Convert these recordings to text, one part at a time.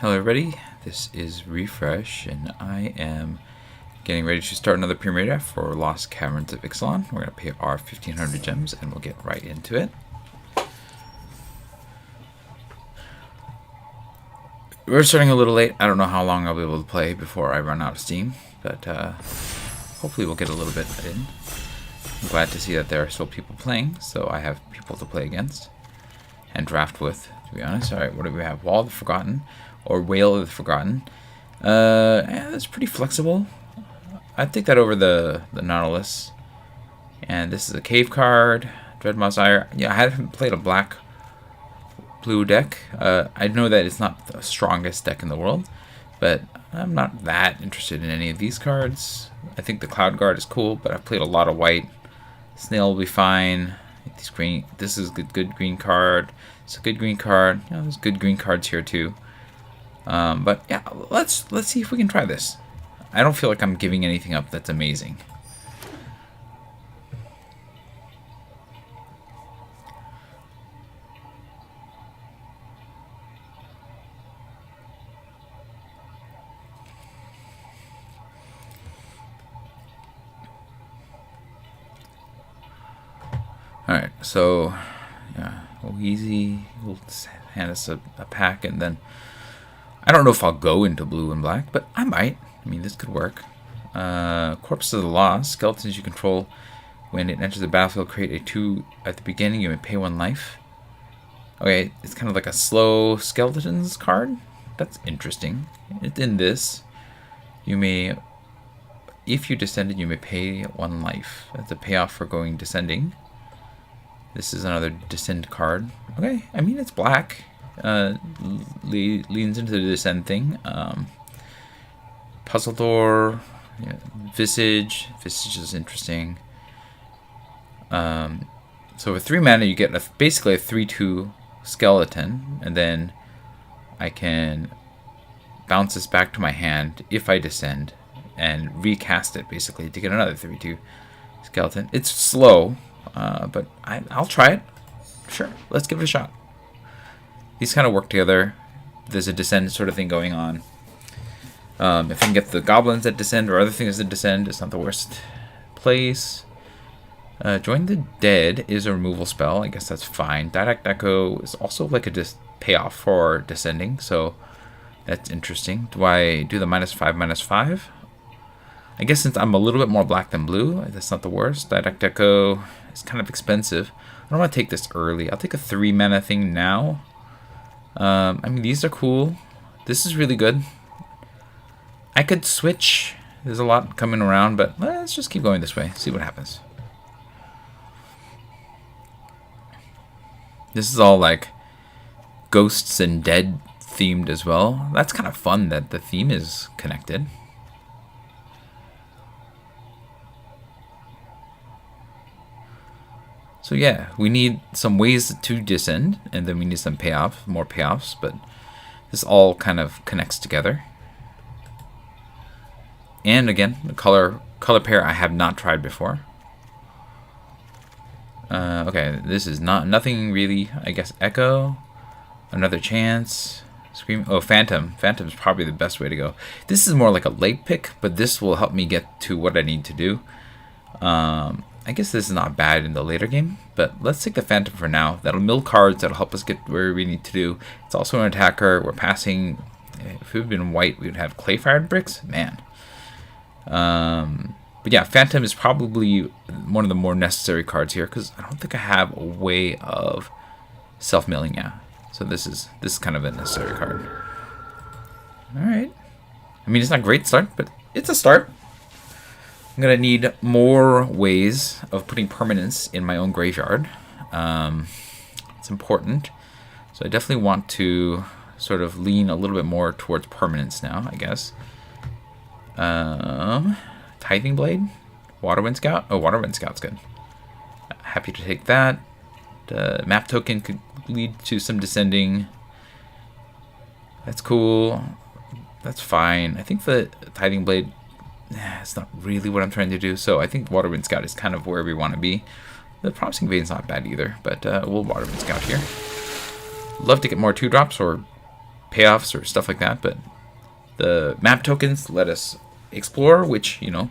Hello everybody, this is Refresh, and I am getting ready to start another premiere draft for Lost Caverns of Ixalan. We're going to pay our 1,500 gems, and we'll get right into it. We're starting a little late. I don't know how long I'll be able to play before I run out of steam, but hopefully we'll get a little bit in. I'm glad to see that there are still people playing, so I have people to play against and draft with, to be honest. Alright, what do we have? Wall of the Forgotten, or Whale of the Forgotten. Yeah, that's pretty flexible. I'd take that over the Nautilus. And this is a cave card. Dreadma's Ire. Yeah, I haven't played a black-blue deck. I know that it's not the strongest deck in the world, but I'm not that interested in any of these cards. I think the Cloud Guard is cool, but I've played a lot of white. Snail will be fine. These green. This is a good green card. It's a good green card. You know, there's good green cards here too. But yeah, let's see if we can try this. I don't feel like I'm giving anything up that's amazing. Alright, so yeah, easy. We'll hand us a pack, and then I don't know if I'll go into blue and black, but I might. I mean, this could work. Corpse of the Lost. Skeletons you control when it enters the battlefield create a 2 at the beginning. You may pay 1 life. Okay, it's kind of like a slow skeletons card. That's interesting. In this, you may, if you descended, you may pay 1 life. That's a payoff for going descending. This is another descend card. Okay, I mean, it's black. Leans into the descend thing. Puzzle door, yeah, Visage. Visage is interesting. So with 3 mana, you get basically a 3/2 skeleton, and then I can bounce this back to my hand if I descend and recast it basically to get another 3/2 skeleton. It's slow, but I'll try it. Sure, let's give it a shot. These kind of work together. There's a descend sort of thing going on. If I can get the goblins that descend or other things that descend, it's not the worst place. Join the Dead is a removal spell. I guess that's fine. Direct Echo is also like a payoff for descending, so that's interesting. Do I do the -5/-5? I guess since I'm a little bit more black than blue, that's not the worst. Direct Echo is kind of expensive. I don't want to take this early. I'll take a 3 mana thing now. I mean, these are cool. This is really good. I could switch. There's a lot coming around, but let's just keep going this way. See what happens. This is all like ghosts and dead themed as well. That's kind of fun that the theme is connected. So yeah, we need some ways to descend, and then we need some more payoffs, but this all kind of connects together. And again, the color pair I have not tried before. Okay, this is nothing really. I guess Echo, another chance, Scream. Oh, Phantom. Phantom is probably the best way to go. This is more like a late pick, but this will help me get to what I need to do. I guess this is not bad in the later game, but let's take the Phantom for now. That'll mill cards, that'll help us get where we need to do. It's also an attacker. We're passing. If it had been white, we would have clay-fired bricks. Man. But yeah, Phantom is probably one of the more necessary cards here, because I don't think I have a way of self-milling. Yeah, so this is kind of a necessary card. Alright. I mean, it's not a great start, but it's a start. I'm going to need more ways of putting permanents in my own graveyard. It's important. So I definitely want to sort of lean a little bit more towards permanents now, I guess. Tithing Blade? Waterwind Scout? Oh, Waterwind Scout's good. Happy to take that. The map token could lead to some descending. That's cool. That's fine. I think the Tithing Blade, it's not really what I'm trying to do, so I think Waterwind Scout is kind of where we want to be. The Promising Vein's not bad either, but we'll Waterwind Scout here. Love to get more 2-drops or payoffs or stuff like that, but the map tokens let us explore, which, you know,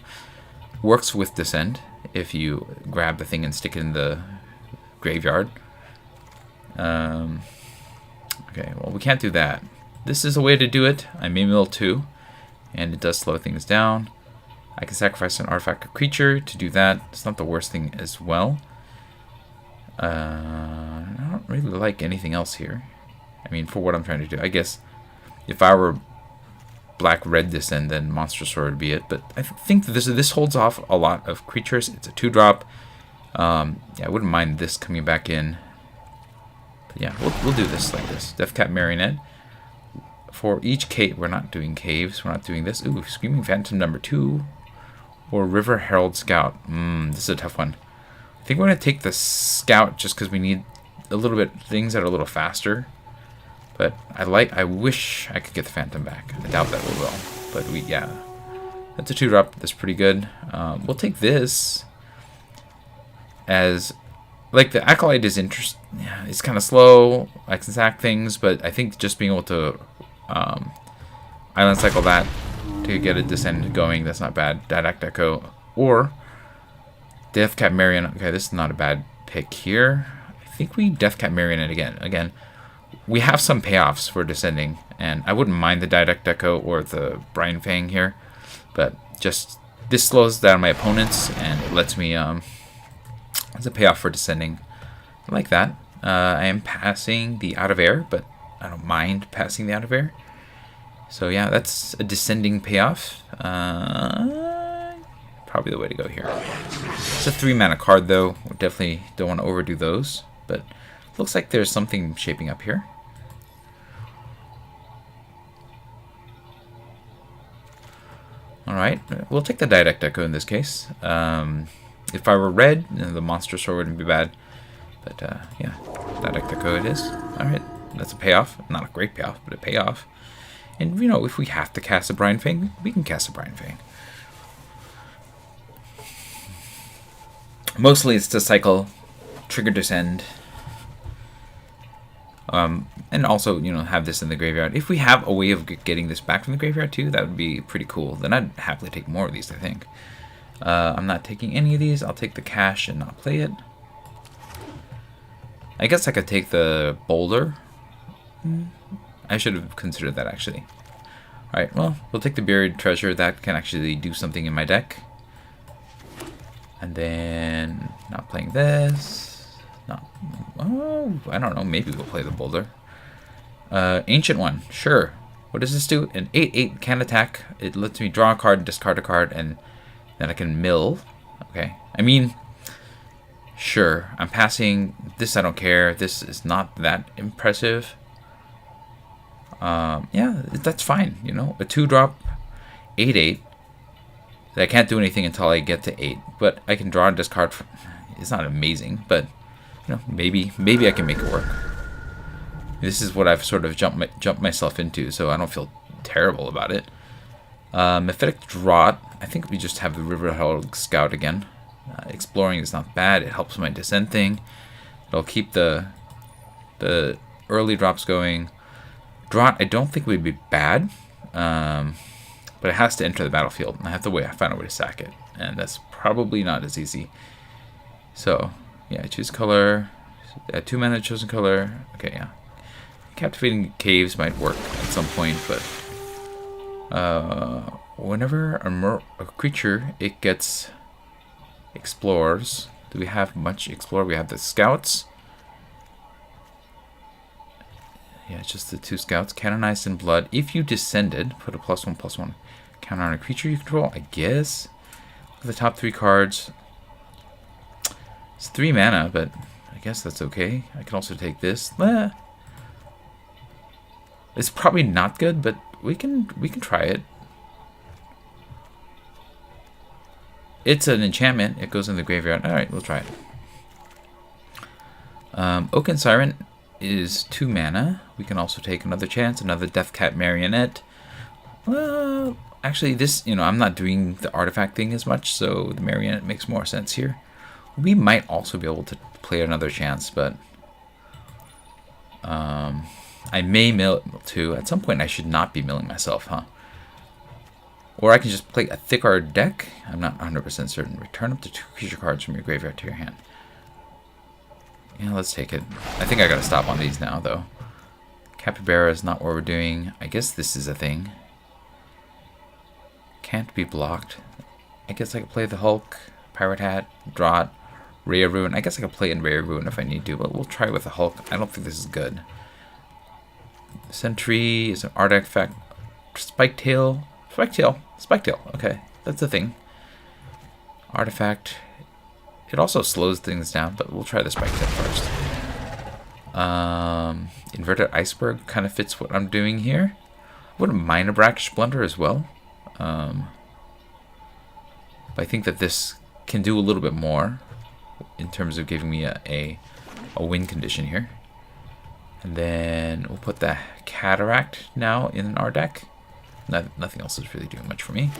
works with Descend if you grab the thing and stick it in the graveyard. Okay, well, we can't do that. This is a way to do it. I may mill 2, and it does slow things down. I can sacrifice an artifact or creature to do that. It's not the worst thing as well. I don't really like anything else here. I mean, for what I'm trying to do. I guess if I were black-red Descend, then Monster Sword would be it. But I think that this holds off a lot of creatures. It's a 2-drop. Yeah, I wouldn't mind this coming back in. But yeah, we'll do this like this. Deathcat Marionette. For each cave, we're not doing caves. We're not doing this. Ooh, Screaming Phantom number 2. Or River Herald Scout. This is a tough one. I think we're going to take the Scout just because we need a little bit things that are a little faster. But I wish I could get the Phantom back. I doubt that we will. But yeah. That's a 2-drop. That's pretty good. We'll take this as, like, the Acolyte is interesting. Yeah, it's kind of slow. I can sack things, but I think just being able to Island Cycle that to get a Descend going, that's not bad. Direct Echo or Deathcat Marionette. Okay, this is not a bad pick here. I think we Deathcat Marionette again. Again, we have some payoffs for Descending, and I wouldn't mind the Direct Echo or the Brian Fang here, but just this slows down my opponents and it lets me it's a payoff for Descending. I like that. I am passing the Out of Air, but I don't mind passing the Out of Air. So yeah, that's a Descending payoff. Probably the way to go here. It's a 3-mana card though. We definitely don't want to overdo those, but looks like there's something shaping up here. Alright, we'll take the Direct Echo in this case. If I were red, the Monster Sword wouldn't be bad. But yeah, Direct Echo it is. Alright, that's a payoff. Not a great payoff, but a payoff. And, you know, if we have to cast a Brian Fang, we can cast a Brian Fang. Mostly it's to cycle, trigger Descend. And also, you know, have this in the graveyard. If we have a way of getting this back from the graveyard too, that would be pretty cool. Then I'd happily take more of these, I think. I'm not taking any of these. I'll take the cash and not play it. I guess I could take the boulder. I should have considered that, actually. Alright, well, we'll take the buried treasure. That can actually do something in my deck. And then, not playing this. Not, oh, I don't know. Maybe we'll play the boulder. Ancient One, sure. What does this do? An 8/8 can attack. It lets me draw a card, discard a card, and then I can mill. Okay. I mean, sure. I'm passing this. I don't care. This is not that impressive. Yeah, that's fine. You know, a 2-drop, 8/8. I can't do anything until I get to 8, but I can draw and discard. It's not amazing, but you know, maybe I can make it work. This is what I've sort of jumped myself into, so I don't feel terrible about it. Mephitic Draught. I think we just have the River Herald Scout again. Exploring is not bad. It helps my Descent thing. It'll keep the early drops going. Draught I don't think would be bad, but it has to enter the battlefield. I have to find a way to sack it, and that's probably not as easy. So yeah, choose color. 2 mana chosen color. Okay, yeah. Captivating Caves might work at some point, but whenever a creature it gets explores. Do we have much explore? We have the scouts. Yeah, it's just the 2 scouts. Canonized in Blood. If you descended, put a +1/+1 counter on a creature you control, I guess. Look at the top 3 cards. It's 3 mana, but I guess that's okay. I can also take this. It's probably not good, but we can try it. It's an enchantment. It goes in the graveyard. Alright, we'll try it. Oaken Siren is 2 mana. We can also take another chance, another Deathcat Marionette. Well, actually this, you know, I'm not doing the artifact thing as much, so the Marionette makes more sense here. We might also be able to play another chance, but I may mill too. At some point I should not be milling myself, huh? Or I can just play a thicker deck. I'm not 100% certain. Return up to 2 creature cards from your graveyard to your hand. Yeah, let's take it. I think I gotta stop on these now, though. Capybara is not what we're doing. I guess this is a thing. Can't be blocked. I guess I could play the Hulk, Pirate Hat, Draught, Ray of Ruin. I guess I could play in Ray of Ruin if I need to, but we'll try with the Hulk. I don't think this is good. Sentry is an artifact. Spiketail. Spiketail. Okay, that's a thing. Artifact. It also slows things down, but we'll try the Spiketail first. Inverted Iceberg kind of fits what I'm doing here. I wouldn't mind a Brackish Blunder as well. But I think that this can do a little bit more in terms of giving me a win condition here. And then we'll put the Cataract now in our deck. Nothing else is really doing much for me.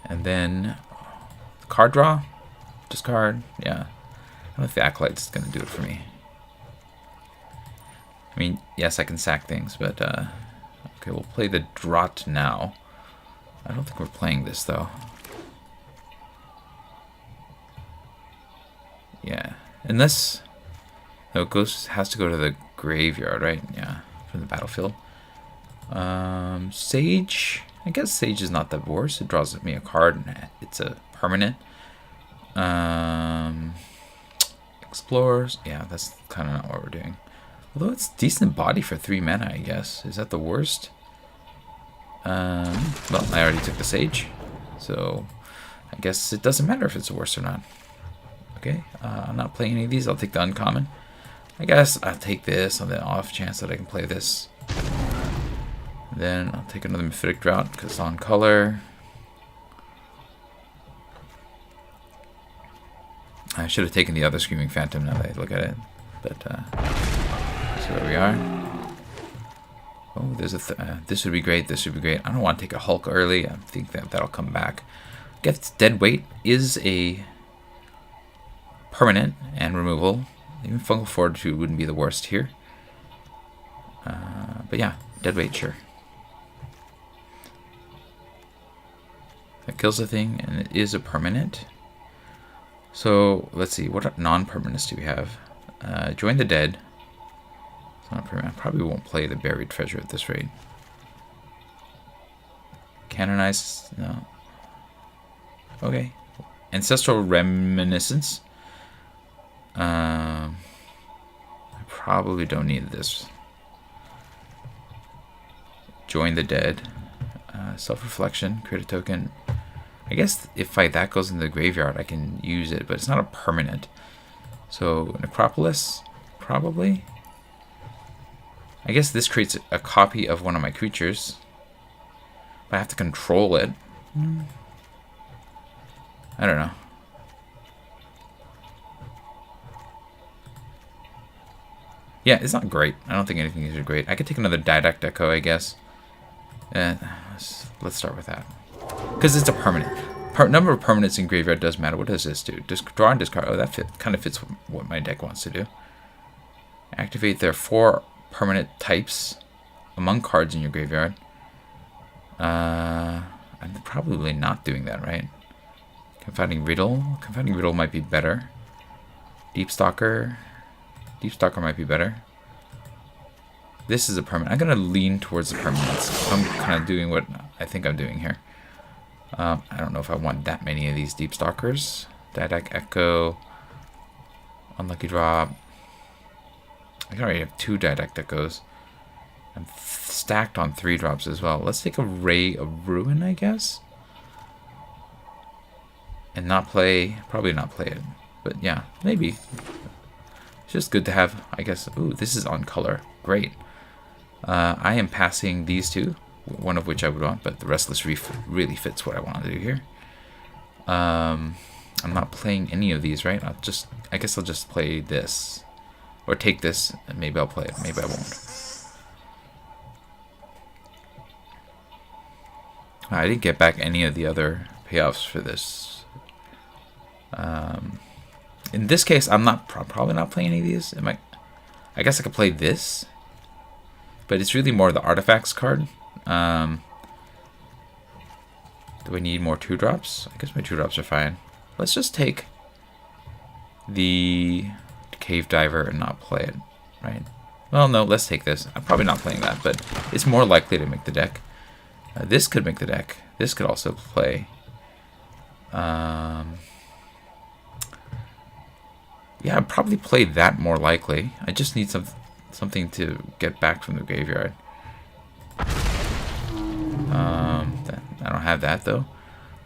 And then card draw, discard. Yeah, I don't think the Acolyte's going to do it for me. I mean, yes, I can sack things, but okay, we'll play the Draught now. I don't think we're playing this though. Yeah, unless no, Ghost has to go to the graveyard, right? Yeah, from the battlefield. Sage. I guess Sage is not the worst. It draws me a card, and it's a permanent. Explorers. Yeah, that's kind of not what we're doing. Although it's decent body for 3 mana, I guess. Is that the worst? Well, I already took the Sage, so I guess it doesn't matter if it's the worst or not. Okay, I'm not playing any of these. I'll take the uncommon. I guess I'll take this on the off chance that I can play this. Then I'll take another Mephitic Drought because it's on color. I should have taken the other Screaming Phantom now that I look at it. But that's where we are. Oh, there's a this would be great. This would be great. I don't want to take a Hulk early. I think that'll come back. I guess Dead Weight is a permanent and removal. Even Fungal Fortitude wouldn't be the worst here. But yeah, Dead Weight, sure. That kills the thing, and it is a permanent. So let's see, what non-permanents do we have? Join the Dead. It's not permanent. I probably won't play the Buried Treasure at this rate. Canonize, no. Okay. Ancestral Reminiscence. I probably don't need this. Join the Dead. Self-reflection, create a token. I guess if that goes in the graveyard, I can use it, but it's not a permanent. So Necropolis, probably. I guess this creates a copy of one of my creatures, but I have to control it. I don't know. Yeah, it's not great. I don't think anything is great. I could take another Didact Echo, I guess. Let's start with that. Because it's a permanent. Number of permanents in graveyard does matter. What does this do? Draw and discard. Oh, that kind of fits what my deck wants to do. Activate their 4 permanent types among cards in your graveyard. I'm probably not doing that, right? Confounding Riddle. Confounding Riddle might be better. Deep Stalker. Deep Stalker might be better. This is a permanent. I'm going to lean towards the permanents. I'm kind of doing what I think I'm doing here. I don't know if I want that many of these Deep Stalkers. Didact Echo. Unlucky Drop. I can already have 2 Didact Echoes. I'm stacked on 3 drops as well. Let's take a Ray of Ruin, I guess. And probably not play it. But yeah, maybe. It's just good to have, I guess. Ooh, this is on color. Great. I am passing these 2, one of which I would want, but the Restless Reef really fits what I want to do here. I'm not playing any of these, right? I guess I'll just play this. Or take this, and maybe I'll play it. Maybe I won't. I didn't get back any of the other payoffs for this. In this case, I'm probably not playing any of these. Am I? I guess I could play this, but it's really more the artifacts card. Do I need more 2-drops? I guess my 2-drops are fine. Let's just take the Cave Diver and not play it, right? Well, no, let's take this. I'm probably not playing that, but it's more likely to make the deck. This could make the deck. This could also play. Yeah, I'd probably play that more likely. I just need something to get back from the graveyard. I don't have that though.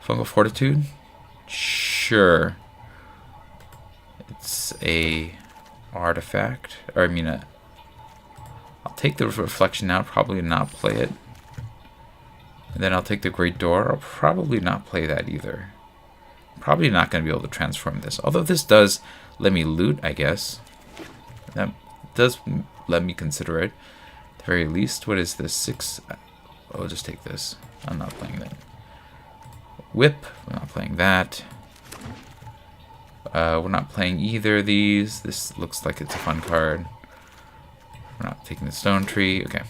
Fungal Fortitude? Sure. It's a artifact. Or I mean, I'll take the Reflection out, probably not play it. And then I'll take the Great Door. I'll probably not play that either. Probably not going to be able to transform this. Although this does let me loot, I guess. That does let me consider it. At the very least, what is this? 6. I'll just take this. I'm not playing that. Whip. I'm not playing that. We're not playing either of these. This looks like it's a fun card. We're not taking the Stone Tree. Okay.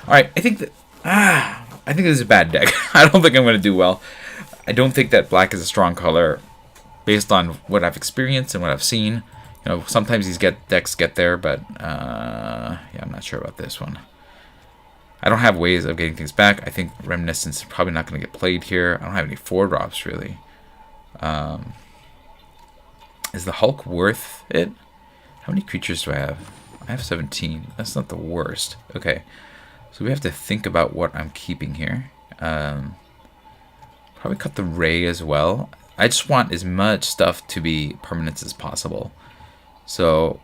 Alright, I think that... I think this is a bad deck. I don't think I'm going to do well. I don't think that black is a strong color based on what I've experienced and what I've seen. You know, sometimes these decks get there, but yeah, I'm not sure about this one. I don't have ways of getting things back. I think Reminiscence is probably not going to get played here. I don't have any 4-drops, really. Is the Hulk worth it? How many creatures do I have? I have 17. That's not the worst. Okay. So we have to think about what I'm keeping here. Probably cut the Ray as well. I just want as much stuff to be permanents as possible. So,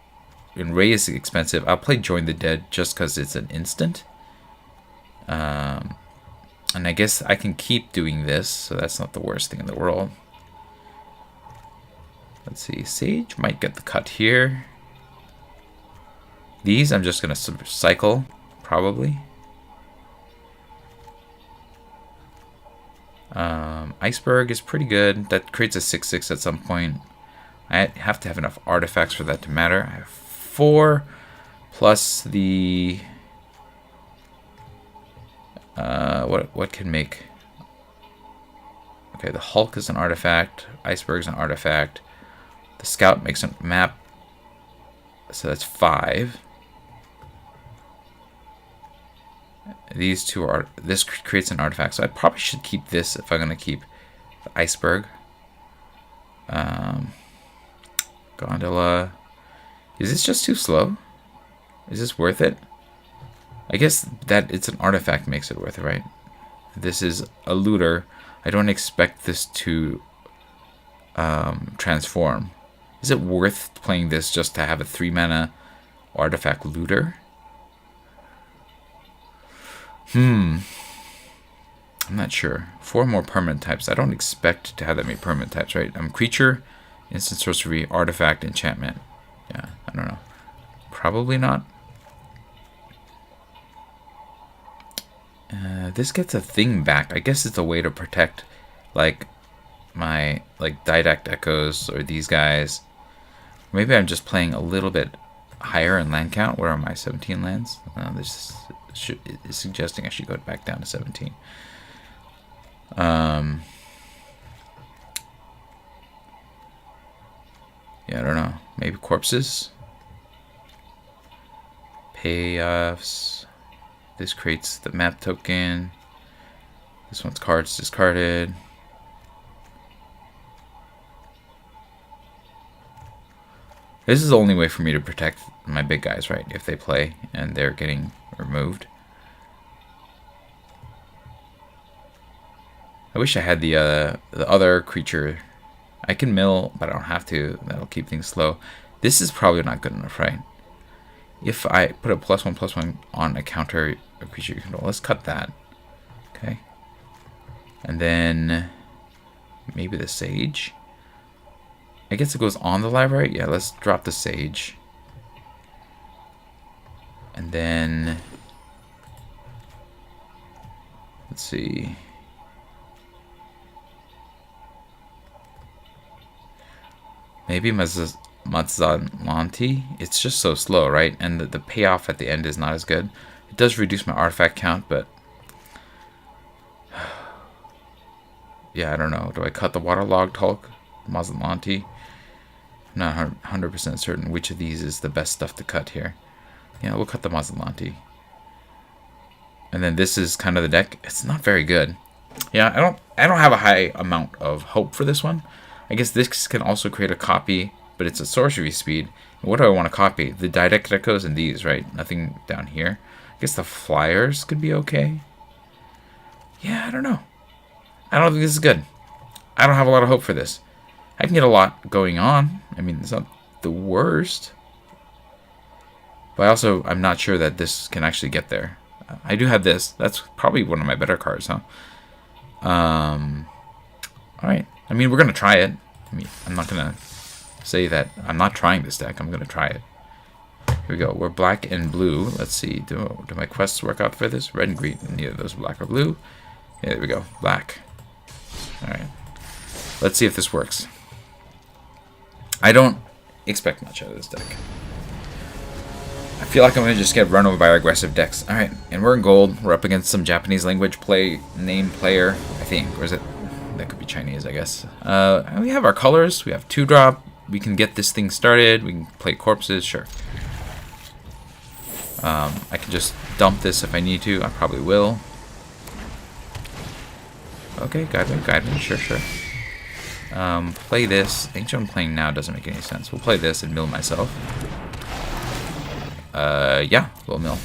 and Ray is expensive. I'll play Join the Dead just because it's an instant. And I guess I can keep doing this, so that's not the worst thing in the world. Let's see, Sage might get the cut here. These I'm just going to cycle, probably. Iceberg is pretty good. That creates a 6/6 at some point. I have to have enough artifacts for that to matter. I have 4 plus the... what can make... Okay, the Hulk is an artifact. Iceberg is an artifact. The Scout makes a map. So that's 5. These two are... This creates an artifact. So I probably should keep this if I'm going to keep the Iceberg. Gondola. Is this just too slow? Is this worth it? I guess that it's an artifact makes it worth it, right? This is a looter. I don't expect this to transform. Is it worth playing this just to have a 3-mana artifact looter? I'm not sure. 4 more permanent types. I don't expect to have that many permanent types, right? Creature, instant sorcery, artifact, enchantment. Yeah, I don't know. Probably not. This gets a thing back. I guess it's a way to protect, like, my, like, Didact Echoes or these guys. Maybe I'm just playing a little bit higher in land count. Where are my 17 lands? This is suggesting I should go back down to 17. Yeah, I don't know. Maybe corpses. Payoffs. This creates the map token. This one's cards discarded. This is the only way for me to protect my big guys, right? If they play and they're getting removed. I wish I had the other creature. I can mill, but I don't have to. That'll keep things slow. This is probably not good enough, right? If I put a +1/+1 on a counter a creature you control, let's cut that. Okay. And then maybe the Sage. I guess it goes on the library. Yeah, let's drop the Sage. And then let's see. Maybe Mazzanti. It's just so slow, right? And the payoff at the end is not as good. It does reduce my artifact count, but yeah, I don't know. Do I cut the waterlogged Hulk? Mazzanti? I'm not 100% certain which of these is the best stuff to cut here. Yeah, we'll cut the Mazzanti. And then this is kind of the deck. It's not very good. Yeah, I don't have a high amount of hope for this one. I guess this can also create a copy, but it's a sorcery speed. And what do I want to copy? The Didecticos and these, right? Nothing down here. I guess the flyers could be okay. Yeah, I don't know. I don't think this is good. I don't have a lot of hope for this. I can get a lot going on. I mean, it's not the worst. But I'm not sure that this can actually get there. I do have this. That's probably one of my better cards, huh? Alright. I mean, we're going to try it. I mean, I'm not going to say that I'm not trying this deck. I'm going to try it. Here we go. We're black and blue. Let's see. Do my quests work out for this? Red and green. Neither of those are black or blue. Yeah, there we go. Black. Alright. Let's see if this works. I don't expect much out of this deck. I feel like I'm going to just get run over by aggressive decks. Alright, and we're in gold. We're up against some Japanese language name player, I think. Or is it? That could be Chinese, I guess. We have our colors. We have 2-drop. We can get this thing started. We can play corpses, sure. I can just dump this if I need to. I probably will. Okay, guide me, sure. Play this. I think what I'm playing now doesn't make any sense. We'll play this and mill myself. Yeah, we'll mill.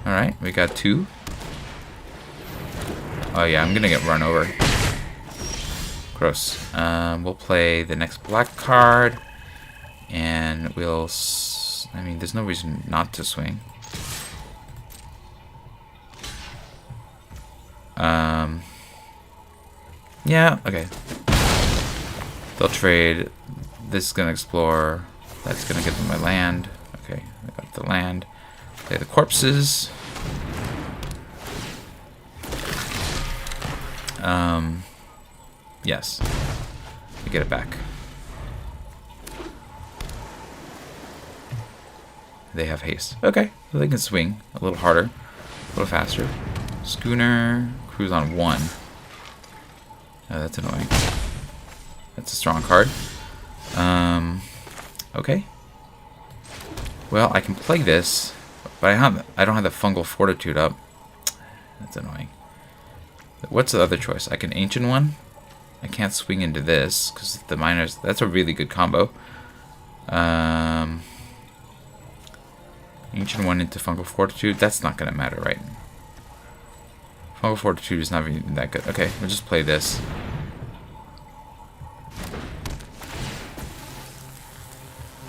Alright, we got 2. Oh yeah, I'm gonna get run over. Gross. We'll play the next black card. And we'll... I mean, there's no reason not to swing. Yeah, okay. They'll trade. This is gonna explore. That's gonna give them my land. Okay, I got the land. Play the corpses. Yes. I get it back. They have haste. Okay, well, they can swing a little harder, a little faster. Schooner, cruise on 1. Oh, that's annoying. That's a strong card. Okay. Well, I can play this, but I don't have the fungal fortitude up. That's annoying. What's the other choice? I can ancient one. I can't swing into this because the miners. That's a really good combo. Ancient one into fungal fortitude. That's not gonna matter, right? Fungal fortitude is not even that good. Okay, we'll just play this.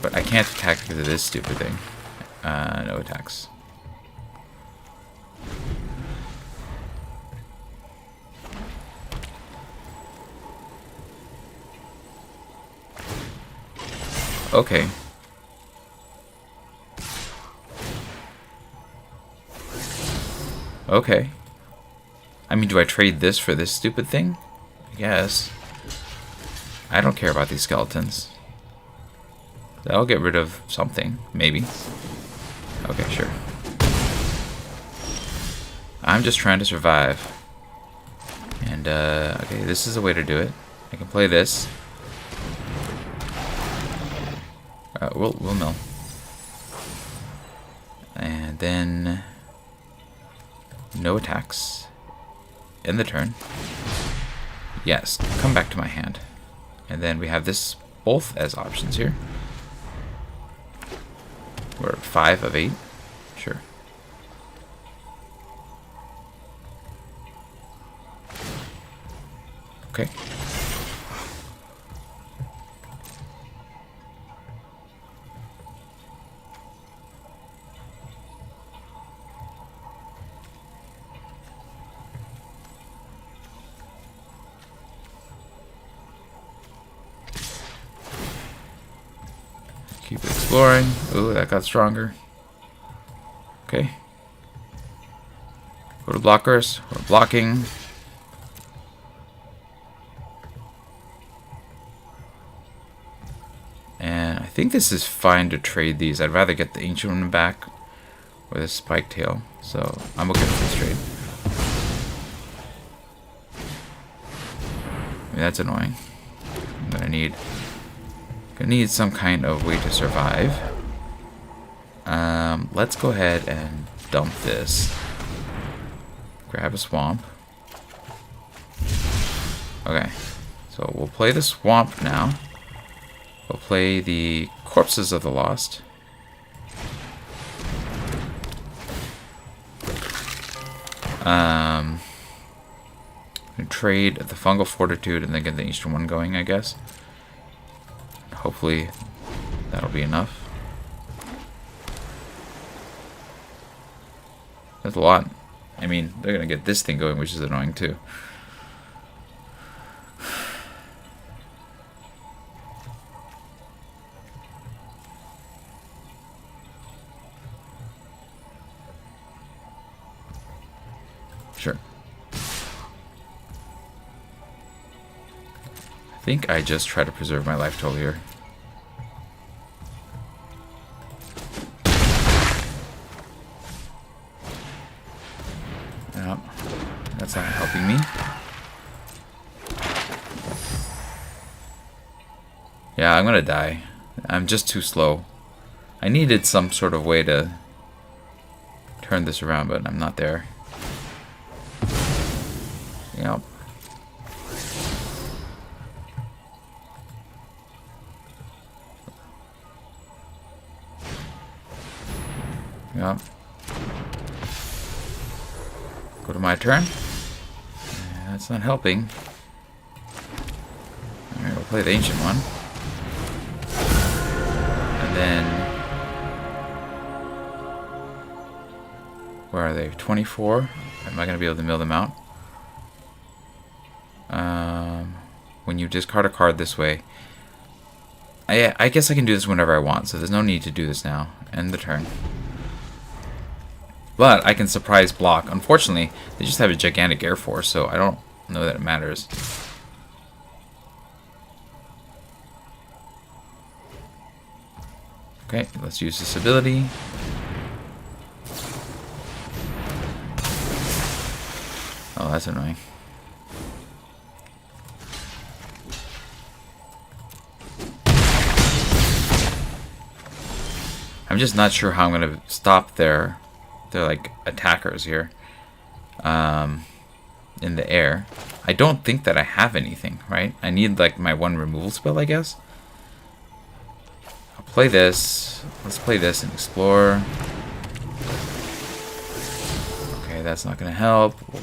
But I can't attack because of this stupid thing. No attacks. Okay. Okay. I mean, do I trade this for this stupid thing? I guess. I don't care about these skeletons. I'll get rid of something, maybe. Okay, sure. I'm just trying to survive. And, okay, this is a way to do it. I can play this. We'll mill. And then... no attacks. End the turn. Yes, come back to my hand. And then we have this both as options here. We're at 5 of 8. Sure. Okay. Keep exploring. Ooh, that got stronger. Okay. Go to blockers. We're blocking. think this is fine to trade these. I'd rather get the ancient one back or the spike tail. So I'm okay with this trade. I mean, that's annoying. I'm gonna need some kind of way to survive. Let's go ahead and dump this. Grab a swamp. Okay, so we'll play the swamp now. We'll play the corpses of the lost. Trade the fungal fortitude and then get the eastern one going, I guess. Hopefully that'll be enough. That's a lot. I mean, they're gonna get this thing going, which is annoying too. Sure. I think I just try to preserve my life total here. Yep. That's not helping me. Yeah, I'm gonna die. I'm just too slow. I needed some sort of way to turn this around, but I'm not there. Yep. Yep. Go to my turn. Yeah, that's not helping. Alright, we'll play the ancient one. And then... where are they? 24? Am I going to be able to mill them out? When you discard a card this way... I guess I can do this whenever I want, so there's no need to do this now. End the turn. But I can surprise block. Unfortunately, they just have a gigantic air force, so I don't know that it matters. Okay, let's use this ability. Oh, that's annoying. I'm just not sure how I'm going to stop their like attackers here in the air. I don't think that I have anything, right? I need like my one removal spell, I guess. I'll play this. Let's play this and explore. Okay, that's not going to help. We'll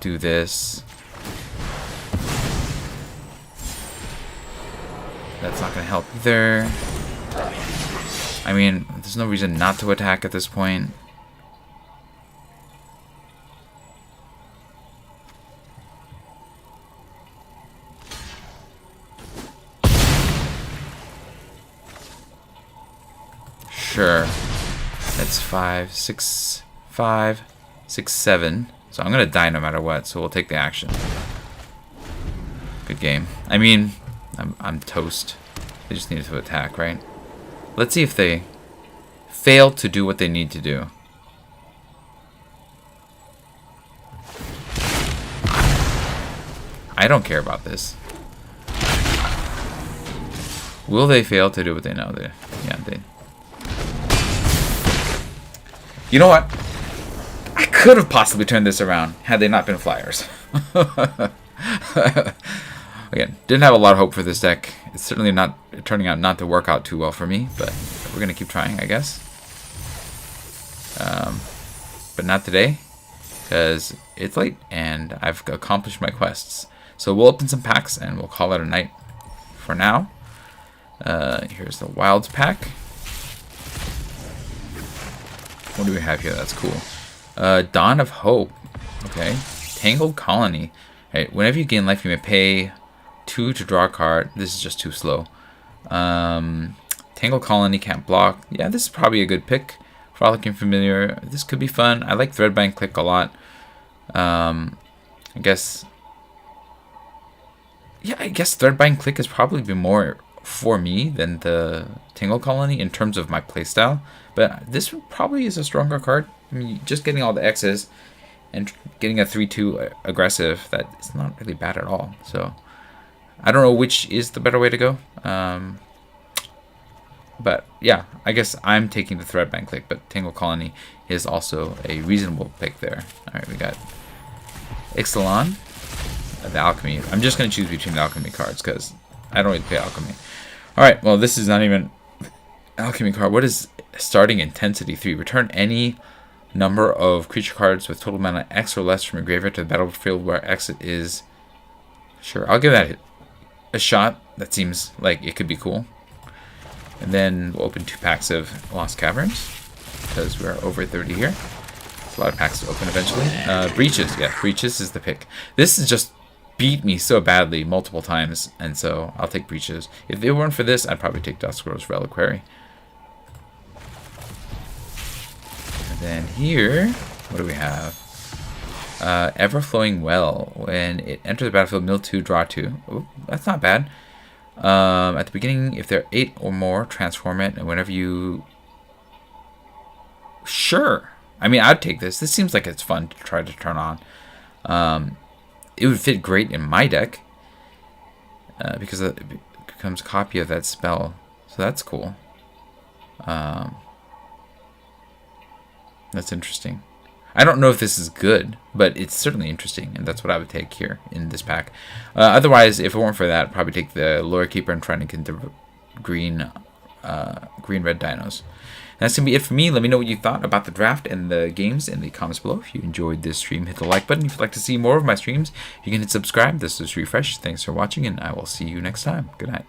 do this. That's not going to help either. I mean, there's no reason not to attack at this point. Sure. That's 5, 6, 5, 6, 7. So I'm gonna die no matter what, so we'll take the action. Good game. I mean, I'm toast. They just needed to attack, right? Let's see if they fail to do what they need to do. I don't care about this. Will they fail to do what they know? Yeah, they. You know what? I could have possibly turned this around had they not been flyers. Again, didn't have a lot of hope for this deck. It's certainly not turning out not to work out too well for me, but we're gonna keep trying, I guess. But not today, because it's late and I've accomplished my quests. So we'll open some packs and we'll call it a night for now. Here's the Wilds pack. What do we have here? That's cool. Dawn of Hope. Okay. Tangled Colony. Right. Whenever you gain life, you may pay 2 to draw a card. This is just too slow. Tangled Colony can't block. Yeah, this is probably a good pick. Frolicking Familiar. This could be fun. I like Threadbind Click a lot. I guess... yeah, I guess Threadbind Click is probably be more for me than the Tingle Colony in terms of my playstyle, but this probably is a stronger card. I mean, just getting all the X's and getting a 3/2 aggressive, that is not really bad at all. So I don't know which is the better way to go. But yeah, I guess I'm taking the Threadband Click, but Tingle Colony is also a reasonable pick there. Alright, we got Ixalan, the Alchemy. I'm just going to choose between the Alchemy cards because I don't really play Alchemy. Alright, well, this is not even Alchemy card. What is Starting Intensity 3? Return any number of creature cards with total mana X or less from your graveyard to the battlefield where X is. Sure, I'll give that a shot. That seems like it could be cool. And then we'll open 2 packs of Lost Caverns because we're over 30 here. It's a lot of packs to open eventually. Breaches, yeah, Breaches is the pick. This has just beat me so badly multiple times, and so I'll take Breaches. If it weren't for this, I'd probably take Duskrow's Reliquary. And then here, what do we have? Everflowing Well. When it enters the battlefield, mill 2, draw 2. Ooh, that's not bad. At the beginning, if there are 8 or more, transform it, and whenever you... Sure. I mean, I'd take this. This seems like it's fun to try to turn on. It would fit great in my deck, because it becomes a copy of that spell. So that's cool. That's interesting. I don't know if this is good, but it's certainly interesting, and that's what I would take here in this pack. Otherwise, if it weren't for that, I'd probably take the Lore Keeper and try to get the green-red dinos. And that's going to be it for me. Let me know what you thought about the draft and the games in the comments below. If you enjoyed this stream, hit the like button. If you'd like to see more of my streams, you can hit subscribe. This is Refresh. Thanks for watching, and I will see you next time. Good night.